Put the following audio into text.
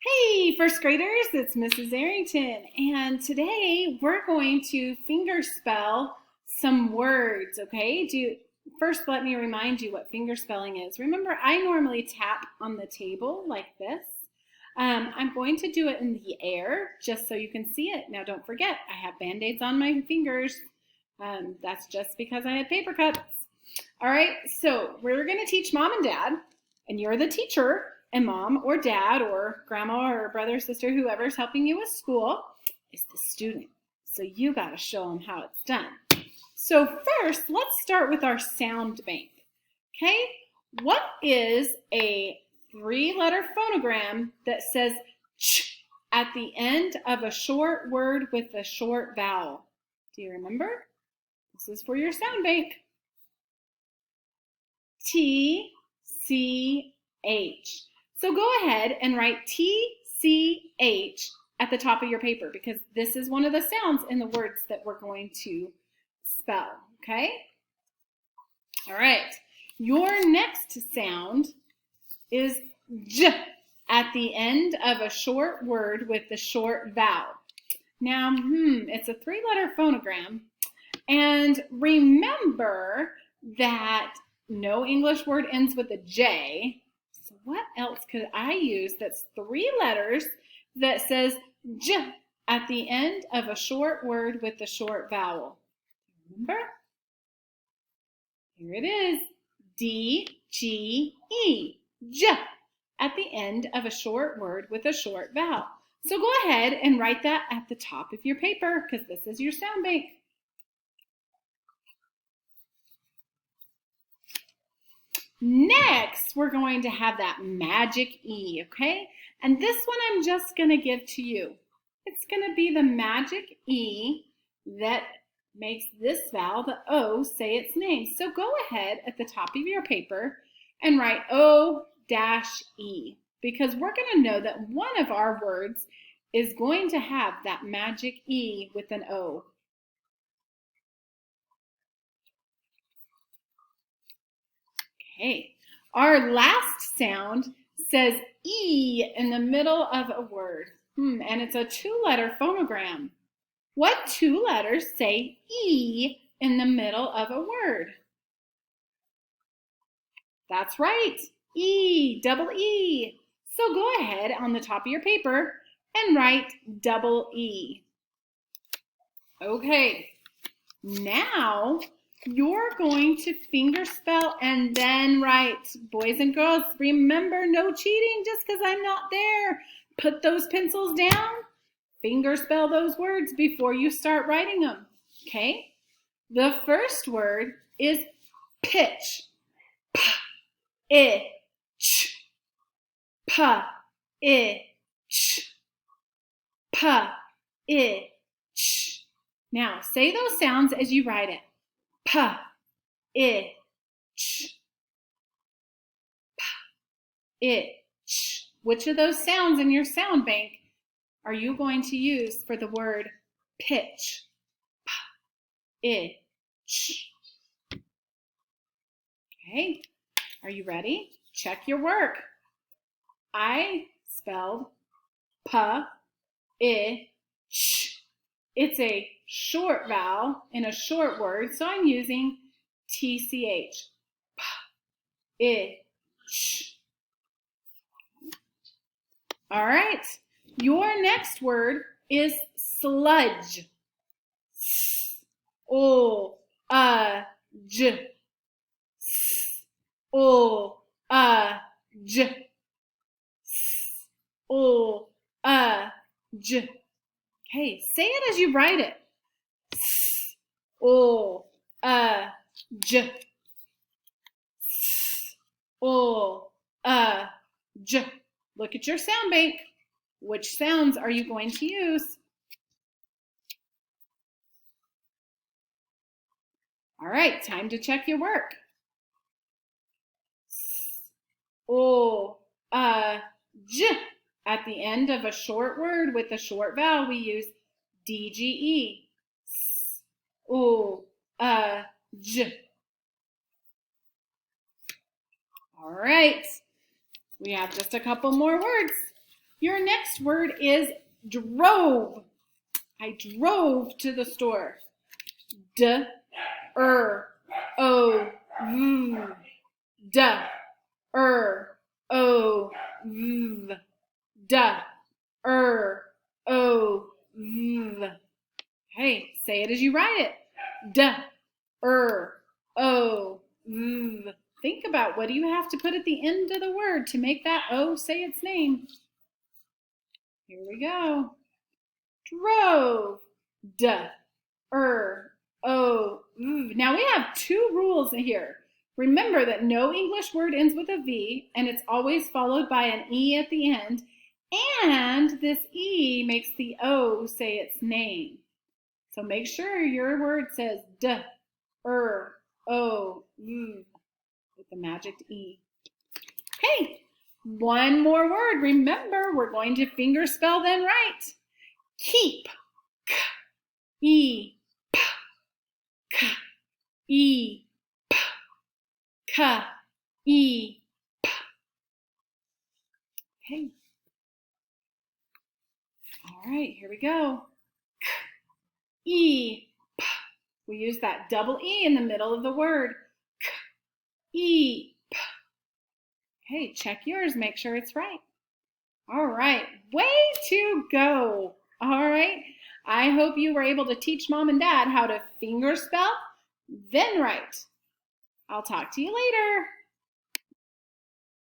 Hey, first graders, it's Mrs. Arrington, and today we're going to finger spell some words, okay? First, let me remind you what finger spelling is. Remember, I normally tap on the table like this. I'm going to do it in the air just so you can see it. Now, don't forget, I have Band-Aids on my fingers. That's just because I had paper cuts. All right, so we're going to teach mom and dad, and you're the teacher, and mom or dad or grandma or brother, sister, whoever's helping you with school is the student. So you got to show them how it's done. So first, let's start with our sound bank. Okay, what is a three-letter phonogram that says ch at the end of a short word with a short vowel? Do you remember? This is for your sound bank. T-C-H. So go ahead and write T-C-H at the top of your paper because this is one of the sounds in the words that we're going to spell, okay? All right. Your next sound is J at the end of a short word with the short vowel. Now, it's a three-letter phonogram, and remember that no English word ends with a J. So what else could I use that's three letters that says J at the end of a short word with a short vowel? Remember? Here it is. D-G-E. J at the end of a short word with a short vowel. So go ahead and write that at the top of your paper because this is your sound bank. Next, we're going to have that magic E, okay? And this one I'm just going to give to you. It's going to be the magic E that makes this vowel, the O, say its name. So go ahead at the top of your paper and write O-E because we're going to know that one of our words is going to have that magic E with an O. Okay, our last sound says E in the middle of a word, and it's a two-letter phonogram. What two letters say E in the middle of a word? That's right, E, double E. So go ahead on the top of your paper and write double E. Okay, now you're going to finger spell and then write. Boys and girls, remember, no cheating just because I'm not there. Put those pencils down. Finger spell those words before you start writing them, okay? The first word is pitch. P-I-T-C-H. P-I-T-C-H. P-I-T-C-H. Now, say those sounds as you write it. P-I-T-C-H. P-I-T-C-H. Which of those sounds in your sound bank are you going to use for the word pitch? P-I-T-C-H. Okay, are you ready? Check your work. I spelled P-I-T-C-H. It's a short vowel in a short word, so I'm using T-C-H. P-I-T-C-H. All right, your next word is sludge. S-O-U-J. S-O-U-J. S-O-U-J. Okay, say it as you write it. S-O-U-J. S-O-U-J. Look at your sound bank. Which sounds are you going to use? All right, time to check your work. S-O-U-J. At the end of a short word with a short vowel, we use D-G-E. S-O-U-J. All right, we have just a couple more words. Your next word is drove. I drove to the store. D-R-O-V. D-R-O-V. D-R-O-V. Hey, say it as you write it. D-R-O-V. Think about what do you have to put at the end of the word to make that O say its name. Here we go. Drove. D-R-O-V. Now we have two rules here. Remember that no English word ends with a V, and it's always followed by an E at the end, and this E makes the O say its name. So make sure your word says D-R-O-V with the magic E. Okay, one more word. Remember, we're going to finger spell then write. Keep. K-E-P. K-E-P. K-E-P. Okay. All right, here we go. K-E-P. We use that double E in the middle of the word. K-E-P. Okay, check yours. Make sure it's right. All right, way to go. All right, I hope you were able to teach Mom and Dad how to finger spell, then write. I'll talk to you later.